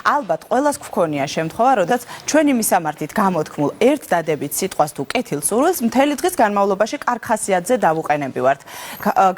ალბათ ყველას გვქონია შემთხვევა, როდესაც ჩვენი მისამართით გამოთქმულ ერთ დადებით სიტყვას თუ კეთილ სურვილს მთელი დღის განმავლობაში კარგ ხასიათზე დავუყენები ვართ.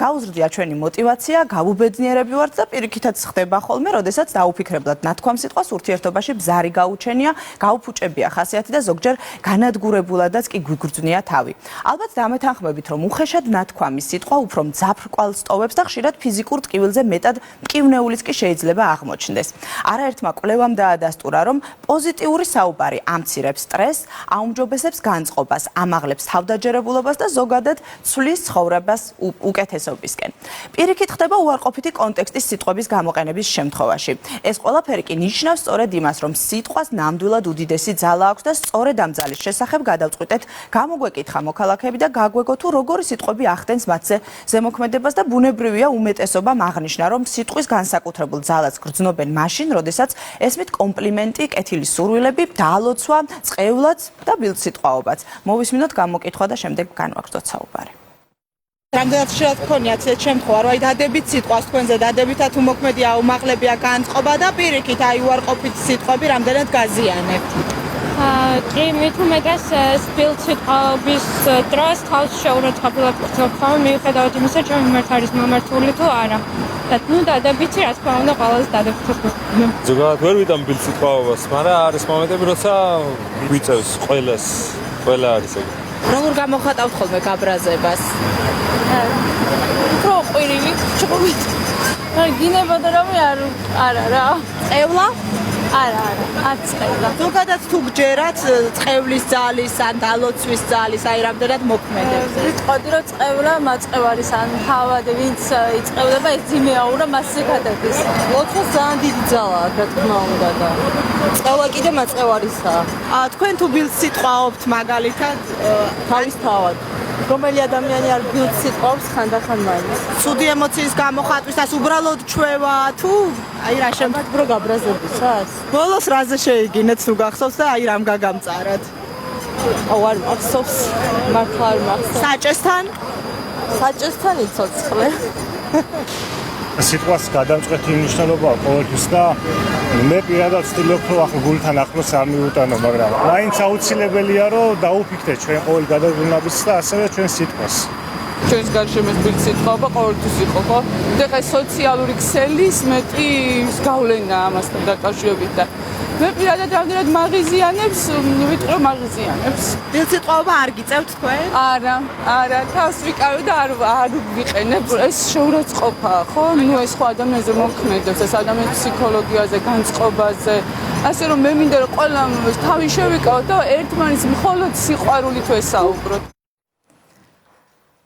გაუზრდია ჩვენი мотиваცია, გავუბედნიერები ვართ და პირიქითაც ხდება ხოლმე, როდესაც დაუფიქრებლად ნათქვამ სიტყვას ურთიერთობაში ბზარი გაუჩენია, გაუფუჭებია ხასიათი და ზოგჯერ განადგურებულადაც კი გვიგრძნია თავი. ალბათ დამეთანხმებით, რომ უხეშად ნათქვამი სიტყვა უფრო მძაფრ კვალს ტოვებს და ხშირად ფიზიკურ ტკივილზე მეტად მტკივნეულიც კი შეიძლება აღმოჩნდეს. არაერთმა კვლევამ დაადასტურა, რომ პოზიტიური საუბარი ამცირებს სტრესს, აუმჯობესებს განწყობას, ამაღლებს თავდაჯერებულობას და ზოგადად ცვლის ცხოვრებას უკეთესობისკენ. პირიქით ხდება უარყოფითი კონტექსტის სიტყვების გამოყენების შემთხვევაში. ეს ყველაფერი კი ნიშნავს სწორედ იმას, რომ სიტყვას ნამდვილად უდიდესი ძალა აქვს და სწორედ ამ ძალის შესახებ გადავწყვიტეთ გამოგვეკითხა მოქალაქეები და გაგვეგო თუ როგორი სიტყვები ახდენს მათზე ზემოქმედებას და ბუნებრივია უმეტესობამ აღნიშნა, რომ სიტყვის განსაკუთრებულ ძალას გრძნობენ მაშინ, როდესაც ესმით კომპლიმენტი, კეთილი სურვილები, დალოცვა, წყევლაც და ბილდსიტყვაობაც. მოვისმინოთ გამოკითხვა და შემდეგ განვაგრძოთ საუბარი. რამდენად შეიძლება გქონიათ ეს შემთხვევა, რომ აი დადებით სიტყვას თქვენზე დადებითად უმოქმედია, უმაღლებია განწყობა და პირიქით აი უარყოფითი სიტყვები რამდენად გაზიანებთ. კი, მით უმეტეს ბილდსიტყვაობის დროს თავს შეურაცხყოფილად ვხსნებ ხოლმე, მიუხედავად იმისა, ჩემი მიმართ არის მომართული თუ არა. და ნუ დადებითი, რა თქმა უნდა, ყველას დადებითად ვხსნებ. ზოგადად ვერ ვიტან ბილდსიტყვაობას, მაგრამ არის მომენტები, როცა გვიწევს ყველა არის ეგ. როგორ გამოხატავთ ხოლმე გაბრაზებას? უფრო ყვირილი, ჭყობით. გინებოდა რომ არა რა. წევლა? არა, არც წევლა. ზოგადად თუ გჯერათ წევლის ძალის ან დალოცვის ძალის, აი რამდენად მოქმედებს? ვიტყოდი რომ წევლა მაწყევარის ან თავად ვინც იწყევდება ეს ძიმეაურა მასზე გადადის. ლოცვას ძალიან დიდი ძალა აქვს, რა თქმა უნდა და წევლა კიდე მაწყევარისაა. თქვენ თუ ბილდსიტყვაობთ მაგალითად თავისთავად. რომელი ადამიანი არ ბილდსიტყვაობს ხანდახან მაინც. ცუდი ემოციის გამოხატვისას უბრალოდ ჩვევა თუ აი რა შემდგომ რო გაბრაზებისას? ბოლოს რაზე შეიგინეთ თუ გახსოვს და აი რამ გაგამწარათ? არ მახსოვს, მართლა არ მახსოვს. საჭესთან იცოცხლე. სიტყვას გადამწყვეტი მნიშვნელობა ყოველთვის და მე პირადად ვცდილობ რომ ახლა გულთან ახლოს არ მივუტანო, მაგრამ მაინც აუცილებელია რომ დაუფიქრდეთ ჩვენ ყოველ გადაგზავნებას და ასევე ჩვენ სიტყვას. ჩვენს გარშემოს ბილდსიტყვაობა ყოველთვის იყო, ხო? და ეს სოციალური ქსელის მეტი გავლენა ამასთან დაკავშირებით და მე პირადად რამდენად მაღიზიანებს, ვიტყვი რომ მაღიზიანებს. ბილდსიტყვაობა არ გიწევთ თქვენ? არა, თავს ვიკავებ და არ ვიყენებ. ეს შეურაცხყოფაა, ხო? ნუ ეს ხო ადამიანზე მოქმედებს, ეს ადამიანის ფსიქოლოგიაზე, განწყობაზე. ასე რომ მე მინდა რომ ყველამ თავი შევიკავოთ და ერთმანეთს მხოლოდ სიყვარულით ვესაუბროთ.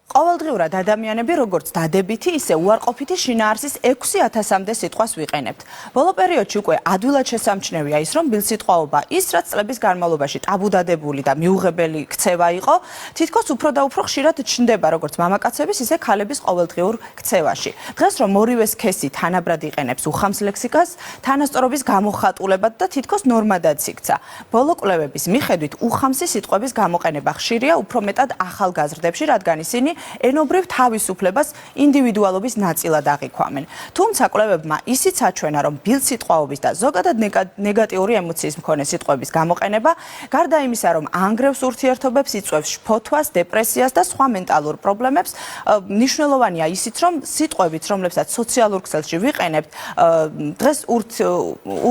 ყოველდღიურად ადამიანები როგორც დადებითი, ისე უარყოფითი შინაარსის 6000-მდე სიტყვას ვიყენებთ. ბოლო პერიოდში უკვე ადვილად შესამჩნევია ის, რომ ბილდსიტყვაობა ის, რაც წლების განმავლობაში ტაბუდადებული და მიუღებელი ქცევა იყო, თითქოს უფრო და უფრო ხშირად ჩნდება როგორც მამაკაცების, ისე ქალების ყოველდღიურ ქცევაში. დღეს რომ ორივე სქესი თანაბრად იყენებს უხამს ლექსიკას, თანასწორობის გამოხატულებად და თითქოს ნორმადაც იქცა. ბოლო კვლევების მიხედვით უხამსი სიტყვების გამოყენება ხშირია უფრო მეტად ახალგაზრდებში, რადგან ისინი ენობრივ თავისუფლებას ინდივიდუალობის ნაწილად აღიქვამენ. თუმცა კვლევებმა ისიც აჩვენა, რომ ბილდსიტყვაობის და ზოგადად ნეგატიური ემოციის მქონე სიტყვების გამოყენება, გარდა იმისა, რომ ანგრევს ურთიერთობებს, იწვევს შფოთვას, დეპრესიას და სხვა მენტალურ პრობლემებს, მნიშვნელოვანია ისიც, რომ სიტყვებით, რომლებსაც სოციალურ ქსელში ვიყენებთ, დღეს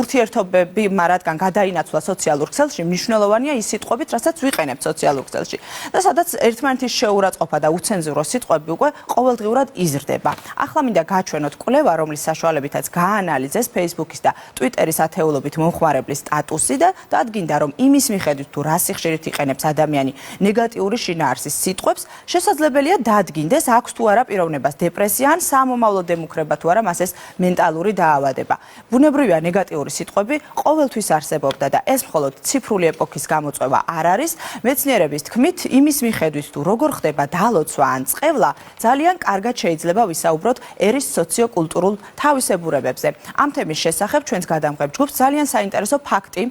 ურთიერთობები, რადგან გადაინაცვლა სოციალურ ქსელში, მნიშვნელოვანია ის სიტყვებით, რასაც ვიყენებთ სოციალურ ქსელში. და სადაც ერთმანეთის შეურაცხყოფა და უცენზურო სიტყვები უკვე ყოველდღიურად იზრდება. ახლა მინდა გაჩვენოთ კვლევა, რომლის საშუალებითაც გაანალიზეს Facebook-ის და Twitter-ის ათეულობით მომხმარებლის სტატუსი და დადგინდა, რომ იმის მიხედვით თუ რა სიხშირით იყენებს ადამიანი ნეგატიური შინაარსის სიტყვებს, შესაძლებელია დადგინდეს, აქვს თუ არა პიროვნებას დეპრესია ან სამომავლო დემუქრება თუ არა მას ეს მენტალური დაავადება. ბუნებრივია ნეგატიური სიტყვები ყოველთვის არსებობდა და ეს მხოლოდ ციფრული ეპოქის გამოწვევა არ არის. მეცნიერების თქმით, იმის მიხედვით თუ როგორ ხდება დალოცვა ან წყევლა, ძალიან კარგად შეიძლება ვისაუბროთ ერის სოციოკულტურულ თავისებურებებზე. ამ თემის შესახებ ჩვენს გადამღებ ჯგუფს ძალიან საინტერესო ფაქტი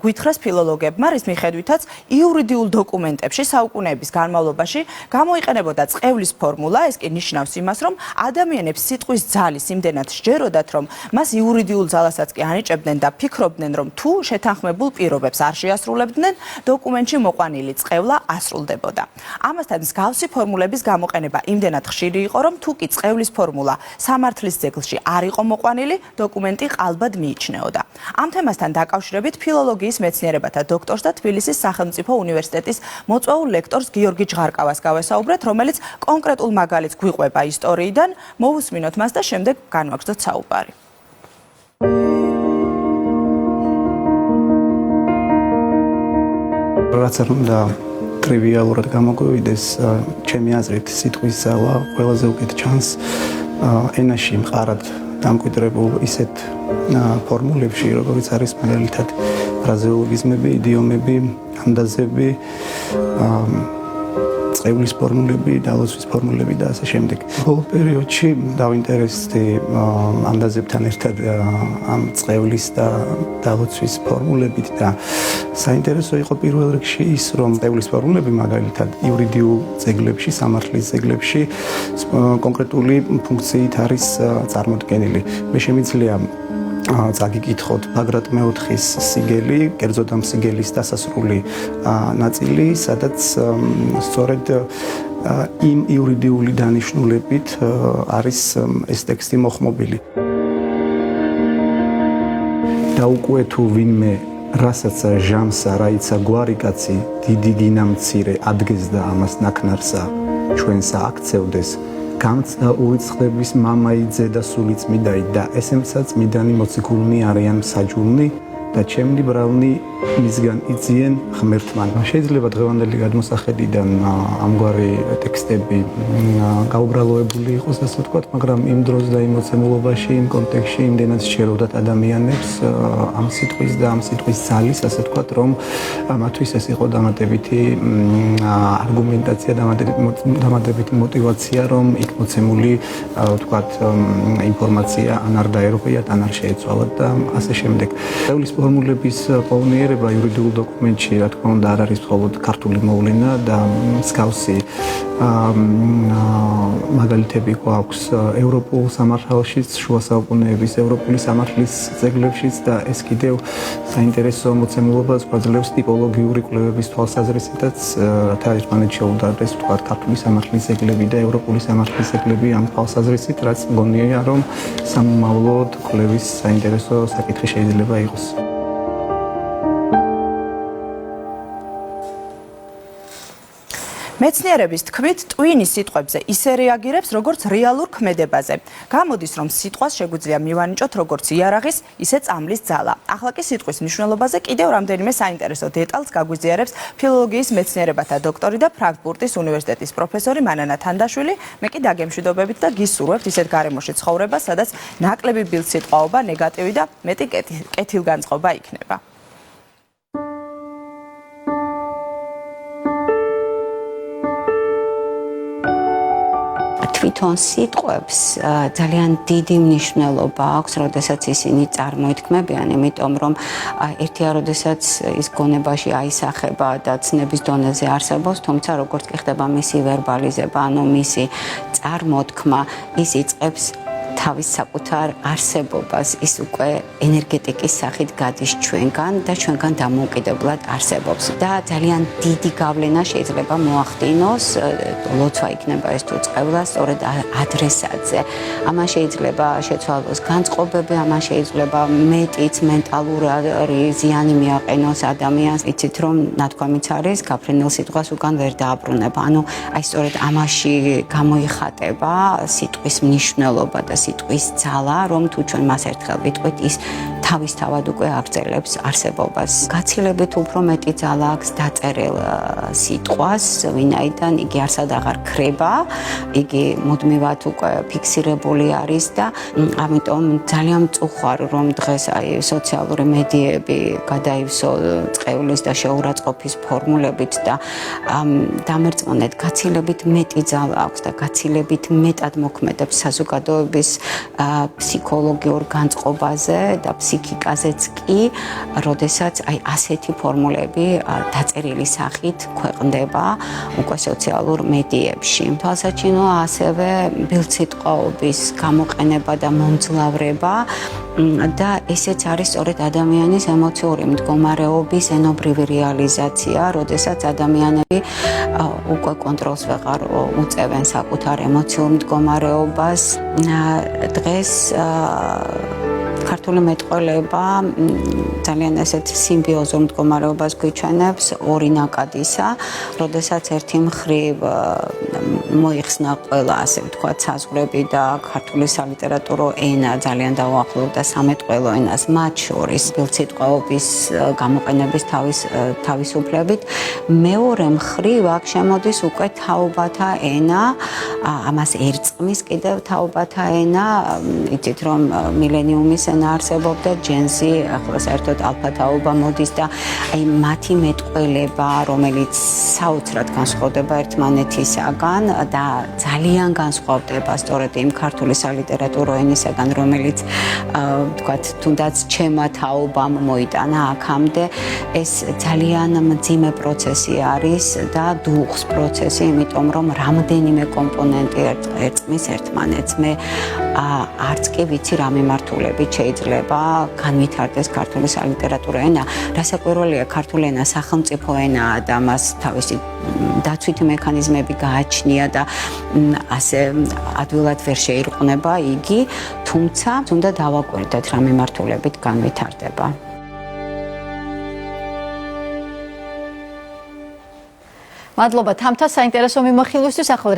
გვითხრეს ფილოლოგებმა, რის მიხედვითაც იურიდიულ დოკუმენტებში საუკუნეების განმავლობაში გამოიყენებოდა წყევლის ფორმულა, ეს კი ნიშნავს იმას, რომ ადამიანებს სიტყვის ძალის იმდენად სჯეროდათ, რომ მას იურიდიულ ძალასაც კი ანიჭებდნენ და ფიქრობდნენ, რომ თუ შეთანხმებულ პირობებს არ შეასრულებდნენ, დოკუმენტში მოყვანილი წყევლა ასრულდებოდა. ამასთან მსგავსი ფორმულების გამოყენება იმდენად ხშირი იყო, რომ თუ კი წყევლის ფორმულა სამართლის ძეგლში არ იყო მოყვანილი, დოკუმენტი ყალბად მიიჩნეოდა. ამ თემასთან დაკავშირებით ფილოლოგიის მეცნიერებათა დოქტორს და თბილისის სახელმწიფო უნივერსიტეტის მოწვეულ ლექტორს გიორგი ჯღარკავას გავესაუბრეთ, რომელიც კონკრეტულ მაგალითს გვიყვება ისტორიიდან. მოვუსმინოთ მას და შემდეგ განვაგრძოთ საუბარი. რაც არ უნდა ტრივიალურად გამოგვივიდეს, ჩემი აზრით სიტყვის ძალა ყველაზე უკეთ ჩანს ენაში მყარად დამკვიდრებულ ისეთ ფორმულებში, როგორიც არის მაგალითად ფრაზეოლოგიზმები, იდიომები, ანდაზები, წყევლის ფორმულები, დალოცვის ფორმულები და ასე შემდეგ. ბოლო პერიოდში დავინტერესდი ანდაზებთან ერთად ამ წყევლის და დალოცვის ფორმულებით და საინტერესო იყო პირველ რიგში ის, რომ წყევლის ფორმულები მაგალითად იურიდიულ ძეგლებში, სამართლის ძეგლებში კონკრეტული ფუნქციით არის წარმოდგენილი. მე შემიძლია წაგიკითხოთ ბაგრატ მეოთხის სიგელი, კერძოდ ამ სიგელის დასასრული ნაწილი, სადაც სწორედ იმ იურიდიული დანიშნულებით არის ეს ტექსტი მოხმობილი. და უკვე თუ ვინმე რასაც ჟამსა, რაიცა გვარი კაცი, დიდი გინამცირე ადგეს და ამას ნაკნარსა ჩვენსა აქცევდეს, გამცდა ურიცხდების მამაიძე და სულიწმიდაი და ესემცა წმიდანი მოციქულნი არიან საჯულნი და ჩემნი ბრალნი მისგან იწიენ ღმერთმან. შეიძლება დღევანდელი გადმოსახედიდან ამგვარი ტექსტები გაუბრალოებული იყოს, ასე ვთქვათ, მაგრამ იმ დროს და იმ მოცემულობაში, იმ კონტექსტში იმდენად სჯეროდათ ადამიანებს ამ სიტყვის და ამ სიტყვის ძალის, ასე ვთქვათ, რომ მათთვის ეს იყო დამატებითი არგუმენტაცია, დამატებითი мотиваცია, რომ იქ მოცემული, ვთქვათ, ინფორმაცია ან არ დაერღვიათ, ან არ შეეცვალათ და ასე შემდეგ. წყევლის ფორმულების პოვნიერება იურიდიულ დოკუმენტში, რა თქმა უნდა, არ არის მხოლოდ ქართული მოვლენა და მსგავსი მაგალითები გვაქვს ევროპულ სამართალშიც, შუა საუკუნეების ევროპული სამართლის ძეგლებშიც და ეს კიდევ საინტერესო მოცემულობას გვაძლევს ტიპოლოგიური კვლევების თვალსაზრისითაც, რათა ერთმანეთს შეუდარდეს, ვთქვათ, ქართული სამართლის ძეგლები და ევროპული სამართლის ძეგლები ამ თვალსაზრისით, რაც მგონია, რომ სამომავლოდ კვლევის საინტერესო საკითხი შეიძლება იყოს. მეცნიერების თქმით, ტვინი სიტყვებზე ისე რეაგირებს, როგორც რეალურ ქმედებაზე. გამოდის, რომ სიტყვას შეგვიძლია მივანიჭოთ როგორც იარაღის, ისე წამლის ძალა. ახლა კი სიტყვის მნიშვნელობაზე კიდევ რამდენიმე საინტერესო დეტალს გაგვიზიარებს ფილოლოგიის მეცნიერებათა დოქტორი და ფრანკფურტის უნივერსიტეტის პროფესორი მანანა თანდაშვილი. მე კი დაგემშვიდობებით და გისურვებთ ისეთ გარემოში ცხოვრება, სადაც ნაკლები ბილსიტყვაობა, ნეგატივი და მეტი კეთილგანწყობა იქნება. თვითონ სიტყვებს ძალიან დიდი მნიშვნელობა აქვს, როდესაც ისინი წარმოითქმებიან, იმიტომ რომ ერთია, როდესაც ის გონებაში აისახება და ცნების დონეზე არსებობს, თუმცა როგორც კი ხდება მისი ვერბალიზება, ანუ მისი წარმოთქმა, ის იწყებს თავის საკუთარ არსებობას, ის უკვე ენერგეტიკის სახით გადის ჩვენგან და ჩვენგან დამოუკიდებლად არსებობს. და ძალიან დიდი გავლენა შეიძლება მოახდინოს, ლოცვა იქნება ეს თუ წყევლა, სწორედ ადრესატზე. ამან შეიძლება შეცვალოს განწყობები, ამან შეიძლება მეტიც მენტალური ზიანი მიაყენოს ადამიანს. იცით რომ ნათქვამიც არის, გაფრენილ სიტყვას უკან ვერ დააბრუნება. ანუ აი სწორედ ამაში გამოიხატება სიტყვის მნიშვნელობა და სიტყვის ძალა, რომ თუ ჩვენ მას ერთხელ ვიტყვით, ის თავისთავად უკვე აგრძელებს არსებობას. გაცილებით უფრო მეტი ძალა აქვს დაწერილ სიტყვას, ვინაიდან იგი არსად აღარ ქრება, იგი მუდმივად უკვე ფიქსირებული არის და ამიტომ ძალიან მწუხვარ, რომ დღეს აი სოციალური მედიები გადაივსო წყევლის და შეურაცხყოფის ფორმულებით და დამერწმუნეთ, გაცილებით მეტი ძალა აქვს და გაცილებით მეტად მოქმედებს საზოგადოების ფსიქოლოგიურ განწყობაზე და ფსიქიკაზეც კი, როდესაც აი ასეთი ფორმულები დაწერილი სახით ქვეყნდება უკვე სოციალურ მედიებში. თვალსაჩინოა ასევე ბილსიტყვაობის გამოყენება და მომძლავრება და ესეც არის სწორედ ადამიანის ემოციური მდგომარეობის ენობრივი რეალიზაცია, როდესაც ადამიანები უკვე კონტროლს ვეღარ უწევენ საკუთარ ემოციურ მდგომარეობას. დღეს ქართული მეტყველება ძალიან ესეთ სიმბიოზურ მდგომარეობას გვიჩვენებს ორი ნაკადისა, როდესაც ერთი მხრივ მოიხსნა ყველა, ასე ვთქვათ, საზღვრები და ქართული სალიტერატურო ენა ძალიან დაუახლოვდა სამეტყველო ენას, მათ შორის ბილსიტყვაობის გამოყენების თავისუფლებით. მეორე მხრივ აქ შემოდის უკვე თაობათა ენა, ამას ერწყმის კიდევ თაობათა ენა, იცით რომ მილენიუმის ენა არსებობდა, ჯენზი ახლა საერთოდ ალფა თაობა მოდის და აი მათი მეტყველება, რომელიც საოცრად განსხვავდება ერთმანეთისაგან და ძალიან განსხვავდება სწორედ იმ ქართული სალიტერატურო ენისაგან, რომელიც ვთქვათ, თუნდაც ჩემმა თაობამ მოიტანა აქამდე, ეს ძალიან მძიმე პროცესი არის და დუხს პროცესი, იმიტომ რომ რამდენიმე კომპონენტი ერწყმის ერთმანეთს. მე არც კი ვიცი რა მიმართულებით შეიძლება განვითარდეს ქართული სალიტერატურო ენა. რასაკვირველია, ქართული ენა სახელმწიფო ენაა და მას თავისი დაცვითი მექანიზმები გააჩნია და ასე ადვილად ვერ შეირყნება იგი, თუმცა უნდა დავაკვირდეთ რა მიმართულებით განვითარდება. მადლობა თამთა საინტერესო მიმოხილვისთვის. ახლა